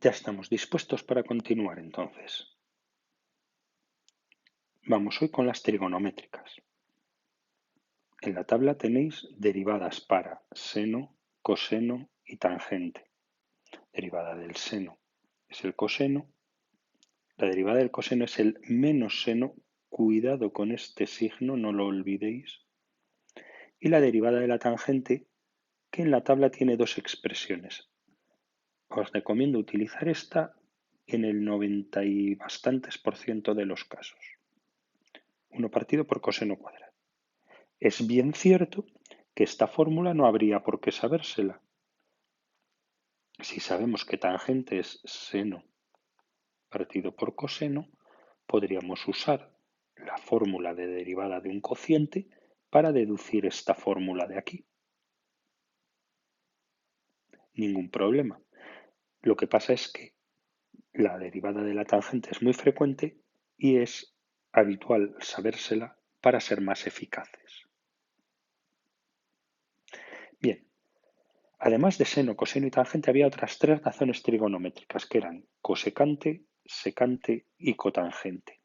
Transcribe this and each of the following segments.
Ya estamos dispuestos para continuar entonces. Vamos hoy con las trigonométricas. En la tabla tenéis derivadas para seno, coseno y tangente. Derivada del seno es el coseno. La derivada del coseno es el menos seno. Cuidado con este signo, no lo olvidéis. Y la derivada de la tangente, que en la tabla tiene dos expresiones. Os recomiendo utilizar esta en el 90 y bastantes por ciento de los casos. 1 partido por coseno cuadrado. Es bien cierto que esta fórmula no habría por qué sabérsela. Si sabemos que tangente es seno partido por coseno, podríamos usar la fórmula de derivada de un cociente para deducir esta fórmula de aquí. Ningún problema. Lo que pasa es que la derivada de la tangente es muy frecuente y es habitual sabérsela para ser más eficaces. Bien, además de seno, coseno y tangente, había otras tres razones trigonométricas que eran cosecante, secante y cotangente.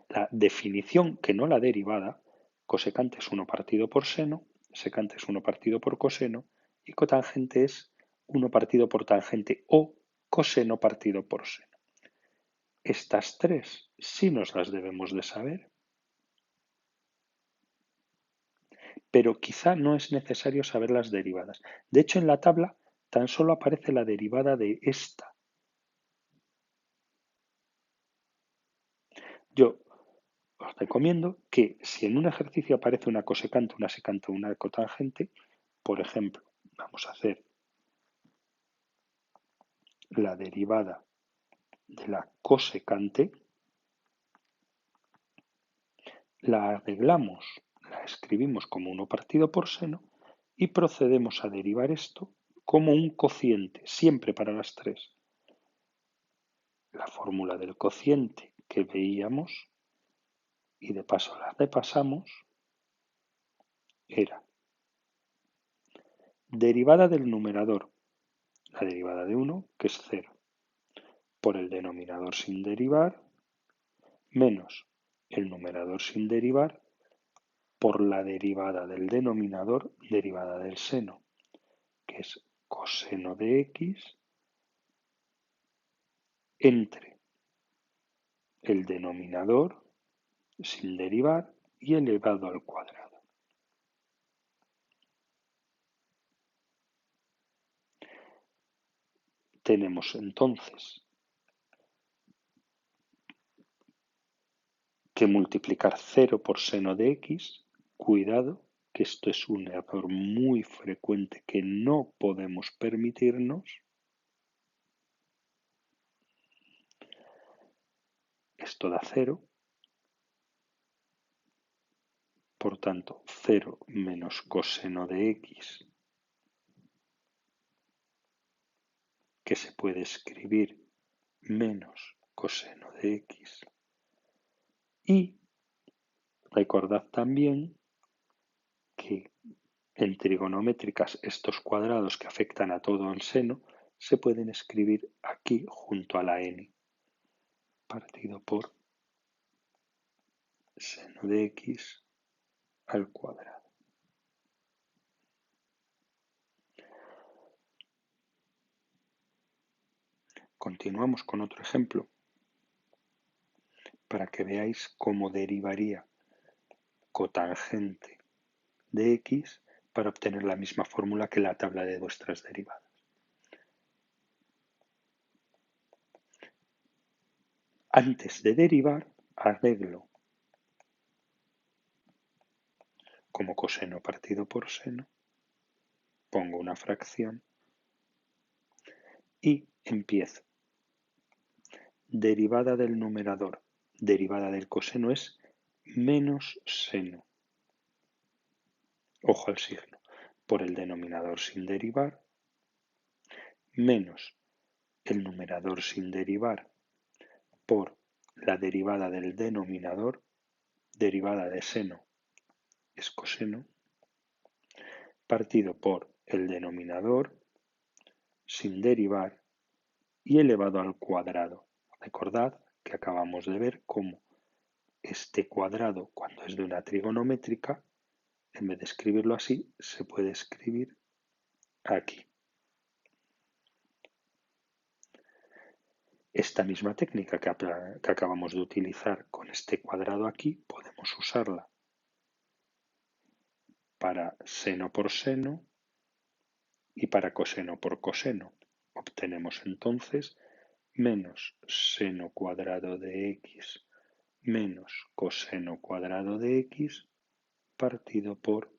La definición, que no la derivada, cosecante es 1 partido por seno, secante es 1 partido por coseno y cotangente es 1 partido por tangente o coseno partido por seno. Estas tres sí nos las debemos de saber, pero quizá no es necesario saber las derivadas. De hecho, en la tabla tan solo aparece la derivada de esta. Yo os recomiendo que si en un ejercicio aparece una cosecante, una secante o una cotangente, por ejemplo, vamos a hacer la derivada de la cosecante, la arreglamos, la escribimos como 1 partido por seno y procedemos a derivar esto como un cociente, siempre para las tres. La fórmula del cociente que veíamos, y de paso la repasamos, era derivada del numerador, la derivada de 1, que es 0, por el denominador sin derivar, menos el numerador sin derivar, por la derivada del denominador, derivada del seno, que es coseno de x, entre el denominador sin derivar y elevado al cuadrado. Tenemos entonces que multiplicar 0 por seno de x. Cuidado, que esto es un error muy frecuente que no podemos permitirnos. Esto da 0. Por tanto, 0 menos coseno de x, que se puede escribir menos coseno de x. Y recordad también que en trigonométricas estos cuadrados que afectan a todo el seno se pueden escribir aquí junto a la n, partido por seno de x al cuadrado. Continuamos con otro ejemplo para que veáis cómo derivaría cotangente de x para obtener la misma fórmula que la tabla de vuestras derivadas. Antes de derivar, arreglo como coseno partido por seno, pongo una fracción y empiezo. Derivada del numerador, derivada del coseno es menos seno. Ojo al signo. Por el denominador sin derivar, menos el numerador sin derivar por la derivada del denominador, derivada de seno es coseno, partido por el denominador sin derivar y elevado al cuadrado. Recordad que acabamos de ver cómo este cuadrado, cuando es de una trigonométrica, en vez de escribirlo así, se puede escribir aquí. Esta misma técnica que acabamos de utilizar con este cuadrado aquí, podemos usarla para seno por seno y para coseno por coseno. Obtenemos entonces menos seno cuadrado de x menos coseno cuadrado de x partido por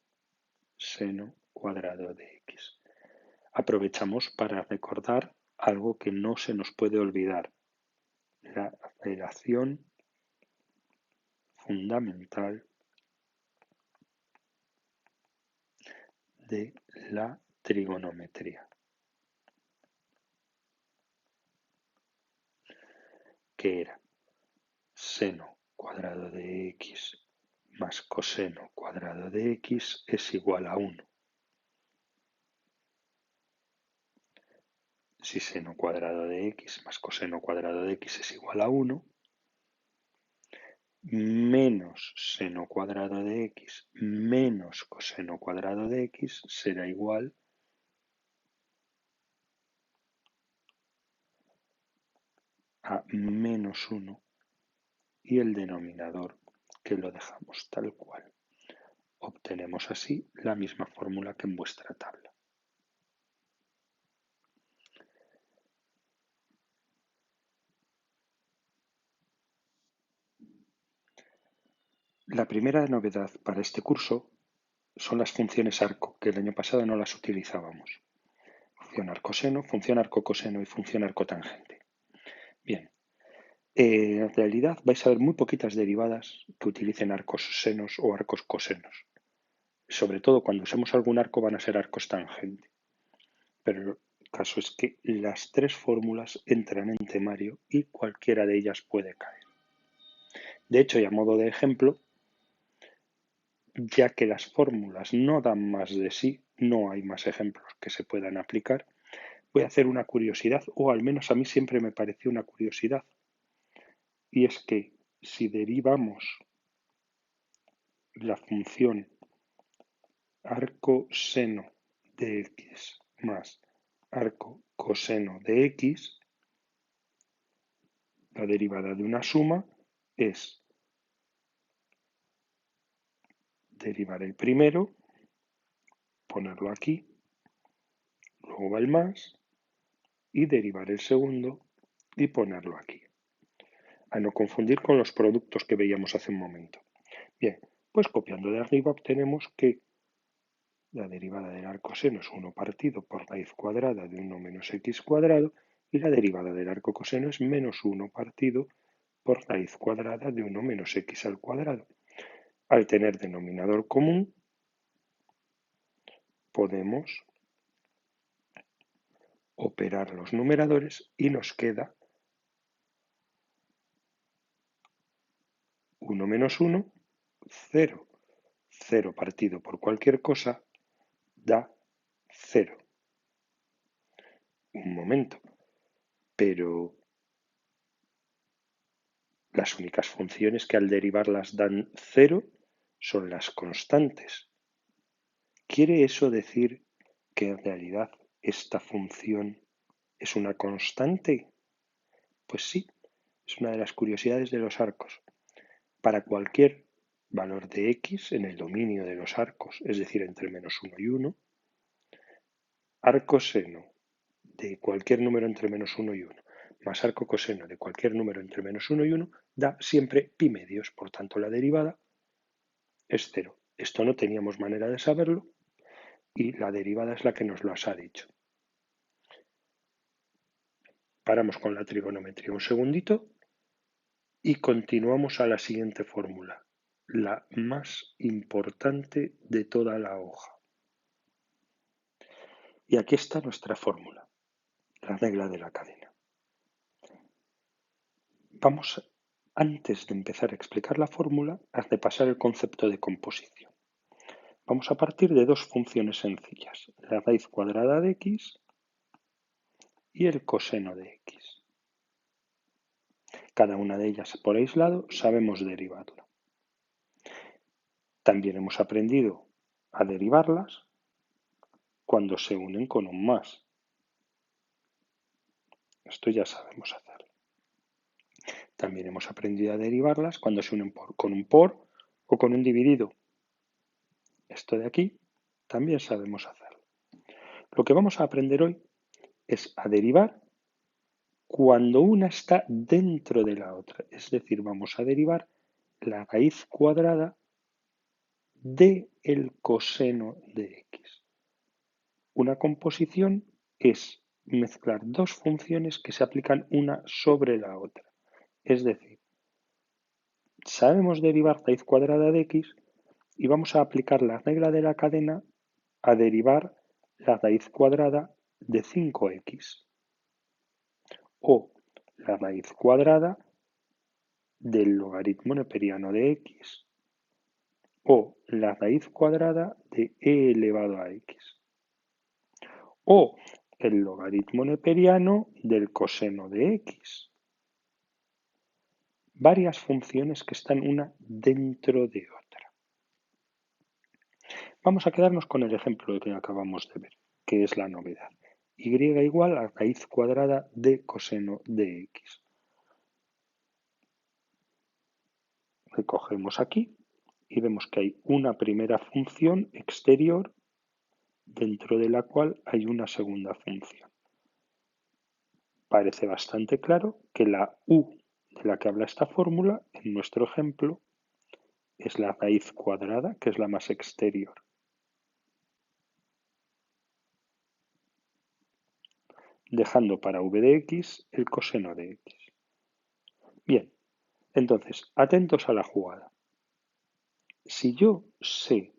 seno cuadrado de x. Aprovechamos para recordar algo que no se nos puede olvidar, la relación fundamental de la trigonometría, que era seno cuadrado de x más coseno cuadrado de x es igual a 1. Si seno cuadrado de x más coseno cuadrado de x es igual a 1, menos seno cuadrado de x menos coseno cuadrado de x será igual a menos 1 y el denominador que lo dejamos tal cual. Obtenemos así la misma fórmula que en vuestra tabla. La primera novedad para este curso son las funciones arco, que el año pasado no las utilizábamos. Función arcoseno, función arcocoseno y función arcotangente. Bien, en realidad vais a ver muy poquitas derivadas que utilicen arcos senos o arcos cosenos. Sobre todo cuando usemos algún arco van a ser arcos tangente. Pero el caso es que las tres fórmulas entran en temario y cualquiera de ellas puede caer. De hecho, y a modo de ejemplo, ya que las fórmulas no dan más de sí, no hay más ejemplos que se puedan aplicar, voy a hacer una curiosidad, o al menos a mí siempre me pareció una curiosidad, y es que si derivamos la función arco seno de x más arco coseno de x, la derivada de una suma es derivar el primero, ponerlo aquí, luego va el más, y derivar el segundo y ponerlo aquí. A no confundir con los productos que veíamos hace un momento. Bien, pues copiando de arriba obtenemos que la derivada del arcoseno es 1 partido por raíz cuadrada de 1 menos x cuadrado y la derivada del arcocoseno es menos 1 partido por raíz cuadrada de 1 menos x al cuadrado. Al tener denominador común, podemos operar los numeradores y nos queda 1 menos 1, 0. 0 partido por cualquier cosa da 0. Un momento, pero las únicas funciones que al derivarlas dan 0 son las constantes. ¿Quiere eso decir que en realidad esta función es una constante? Pues sí, es una de las curiosidades de los arcos. Para cualquier valor de x en el dominio de los arcos, es decir, entre menos 1 y 1, arco seno de cualquier número entre menos 1 y 1 más arco coseno de cualquier número entre menos 1 y 1 da siempre pi medios, por tanto la derivada es 0. Esto no teníamos manera de saberlo y la derivada es la que nos lo ha dicho. Paramos con la trigonometría un segundito y continuamos a la siguiente fórmula, la más importante de toda la hoja. Y aquí está nuestra fórmula, la regla de la cadena. Vamos, antes de empezar a explicar la fórmula, a repasar el concepto de composición. Vamos a partir de dos funciones sencillas, la raíz cuadrada de x y el coseno de x. Cada una de ellas por aislado sabemos derivarla. También hemos aprendido a derivarlas cuando se unen con un más. Esto ya sabemos hacerlo. También hemos aprendido a derivarlas cuando se unen con un por o con un dividido. Esto de aquí también sabemos hacerlo. Lo que vamos a aprender hoy es a derivar cuando una está dentro de la otra. Es decir, vamos a derivar la raíz cuadrada del coseno de x. Una composición es mezclar dos funciones que se aplican una sobre la otra. Es decir, sabemos derivar raíz cuadrada de x y vamos a aplicar la regla de la cadena a derivar la raíz cuadrada de 5x o la raíz cuadrada del logaritmo neperiano de x o la raíz cuadrada de e elevado a x o el logaritmo neperiano del coseno de x. Varias funciones que están una dentro de otra. Vamos a quedarnos con el ejemplo que acabamos de ver, que es la novedad. Y igual a raíz cuadrada de coseno de x. Recogemos aquí y vemos que hay una primera función exterior dentro de la cual hay una segunda función. Parece bastante claro que la u de la que habla esta fórmula, en nuestro ejemplo, es la raíz cuadrada, que es la más exterior. Dejando para v de x el coseno de x. Bien, entonces, atentos a la jugada. Si yo sé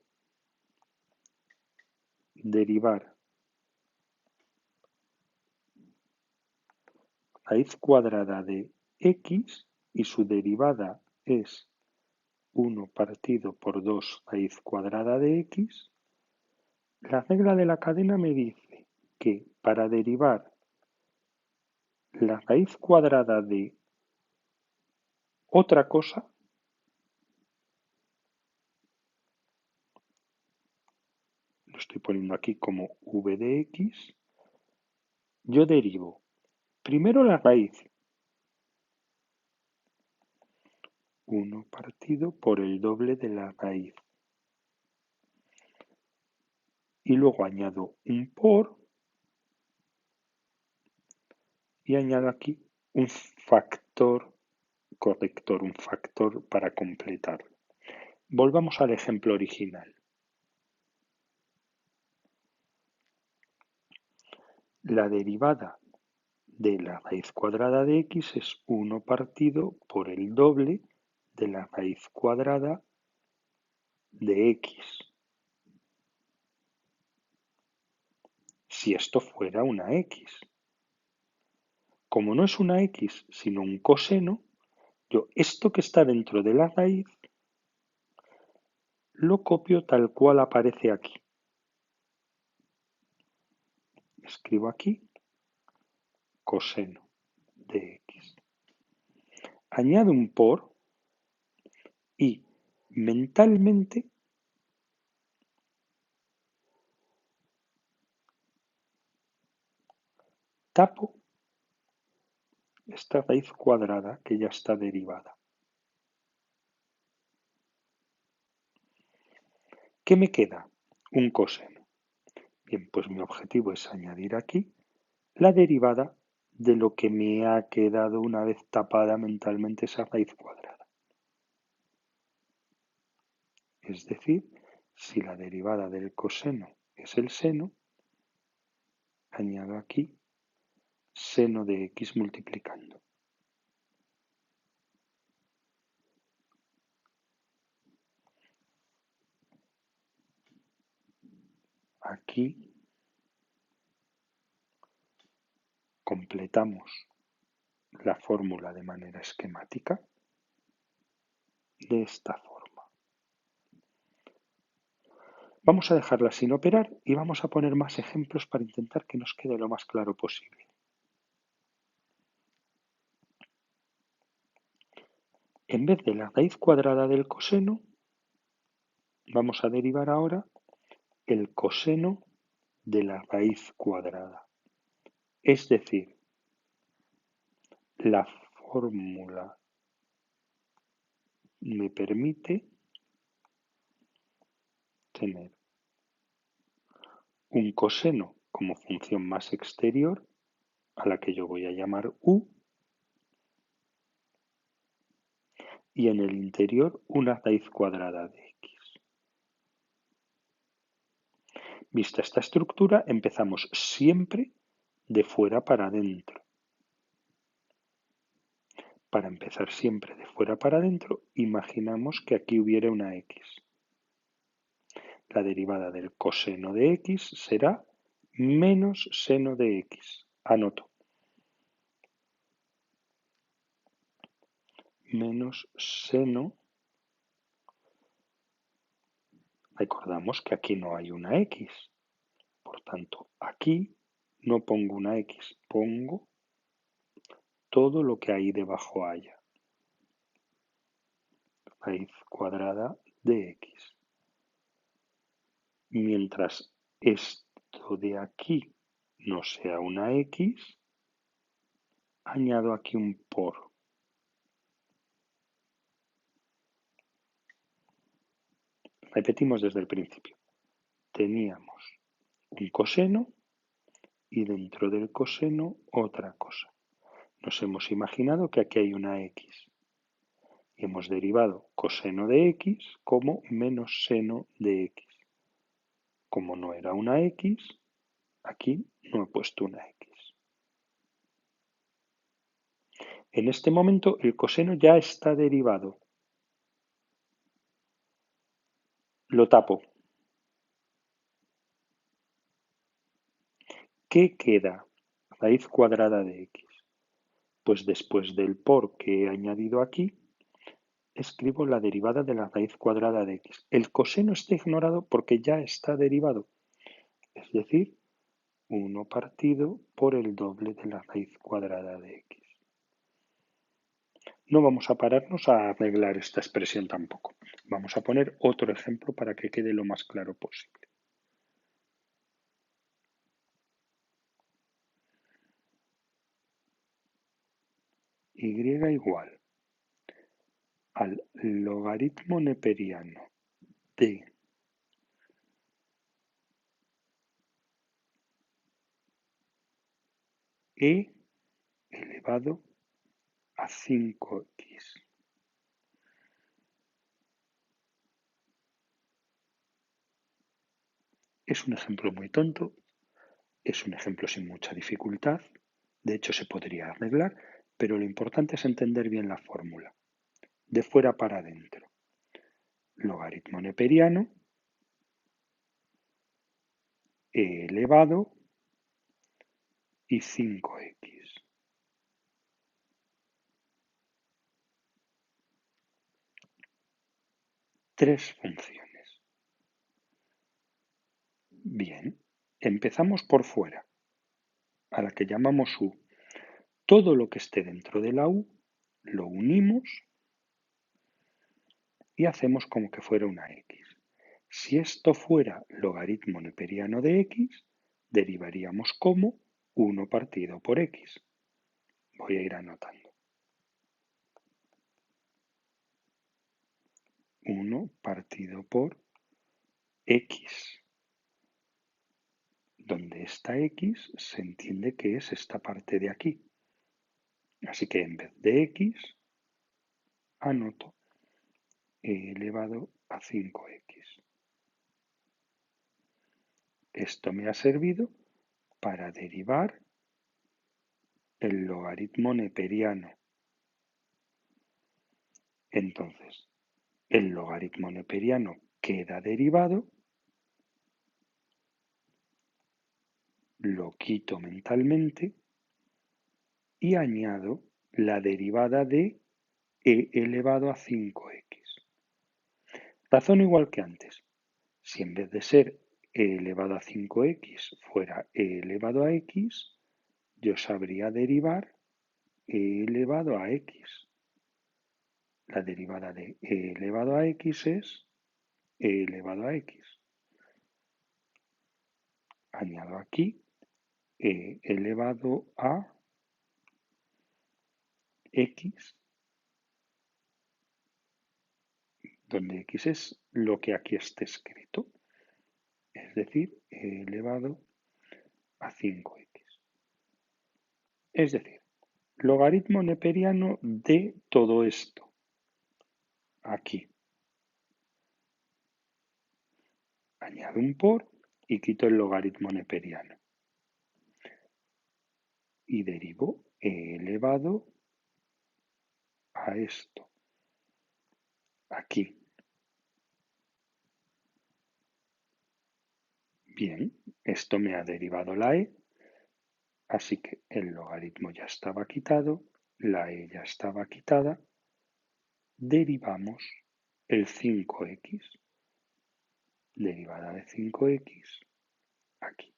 derivar raíz cuadrada de x y su derivada es 1 partido por 2 raíz cuadrada de x, la regla de la cadena me dice que para derivar la raíz cuadrada de otra cosa, lo estoy poniendo aquí como v de x, yo derivo primero la raíz, 1 partido por el doble de la raíz. Y luego añado un por y añado aquí un factor corrector, un factor para completarlo. Volvamos al ejemplo original. La derivada de la raíz cuadrada de x es 1 partido por el doble de la raíz cuadrada de x. Si esto fuera una x. Como no es una x, sino un coseno, yo esto que está dentro de la raíz lo copio tal cual aparece aquí. Escribo aquí coseno de x. Añado un por y mentalmente tapo esta raíz cuadrada que ya está derivada. ¿Qué me queda? Un coseno. Bien, pues mi objetivo es añadir aquí la derivada de lo que me ha quedado una vez tapada mentalmente esa raíz cuadrada. Es decir, si la derivada del coseno es el seno, añado aquí seno de x multiplicando. Aquí completamos la fórmula de manera esquemática de esta forma. Vamos a dejarla sin operar y vamos a poner más ejemplos para intentar que nos quede lo más claro posible. En vez de la raíz cuadrada del coseno, vamos a derivar ahora el coseno de la raíz cuadrada. Es decir, la fórmula me permite tener un coseno como función más exterior, a la que yo voy a llamar u, y en el interior una raíz cuadrada de x. Vista esta estructura, empezamos siempre de fuera para adentro. Para empezar siempre de fuera para adentro, imaginamos que aquí hubiera una x. La derivada del coseno de x será menos seno de x. Anoto. Menos seno. Recordamos que aquí no hay una x. Por tanto, aquí no pongo una x, pongo todo lo que ahí debajo haya. Raíz cuadrada de x. Mientras esto de aquí no sea una x, añado aquí un por. Repetimos desde el principio. Teníamos un coseno y dentro del coseno otra cosa. Nos hemos imaginado que aquí hay una x y hemos derivado coseno de x como menos seno de x. Como no era una x, aquí no he puesto una x. En este momento el coseno ya está derivado. Lo tapo. ¿Qué queda? Raíz cuadrada de x. Pues después del por que he añadido aquí, escribo la derivada de la raíz cuadrada de x. El coseno está ignorado porque ya está derivado, es decir, 1 partido por el doble de la raíz cuadrada de x. No vamos a pararnos a arreglar esta expresión tampoco. Vamos a poner otro ejemplo para que quede lo más claro posible. Y igual al logaritmo neperiano de e elevado a 5x. Es un ejemplo muy tonto, es un ejemplo sin mucha dificultad, de hecho se podría arreglar, pero lo importante es entender bien la fórmula. De fuera para adentro. Logaritmo neperiano e elevado y 5x. Tres funciones. Bien, empezamos por fuera, a la que llamamos u. Todo lo que esté dentro de la u lo unimos y hacemos como que fuera una x. Si esto fuera logaritmo neperiano de x, derivaríamos como 1 partido por x. Voy a ir anotando. 1 partido por x. Donde esta x se entiende que es esta parte de aquí. Así que en vez de x, anoto e elevado a 5x. Esto me ha servido para derivar el logaritmo neperiano. Entonces, el logaritmo neperiano queda derivado, lo quito mentalmente y añado la derivada de e elevado a 5x. Razono igual que antes. Si en vez de ser e elevado a 5x fuera e elevado a x, yo sabría derivar e elevado a x. La derivada de e elevado a x es e elevado a x. Añado aquí e elevado a x, donde x es lo que aquí está escrito, es decir, e elevado a 5x. Es decir, logaritmo neperiano de todo esto, aquí. Añado un por y quito el logaritmo neperiano. Y derivo e elevado a esto, aquí. Bien, esto me ha derivado la e, así que el logaritmo ya estaba quitado, la e ya estaba quitada. Derivamos el 5x, derivada de 5x, aquí.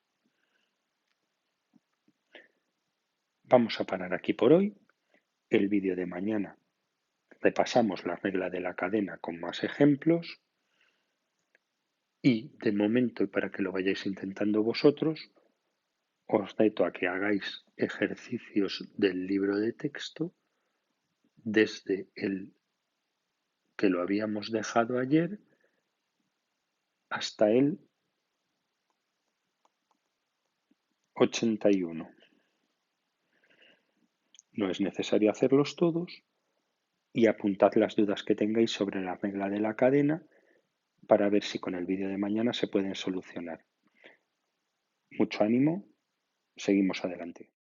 Vamos a parar aquí por hoy. El vídeo de mañana repasamos la regla de la cadena con más ejemplos. Y de momento, y para que lo vayáis intentando vosotros, os reto a que hagáis ejercicios del libro de texto desde el que lo habíamos dejado ayer hasta el 81. No es necesario hacerlos todos y apuntad las dudas que tengáis sobre la regla de la cadena para ver si con el vídeo de mañana se pueden solucionar. Mucho ánimo, seguimos adelante.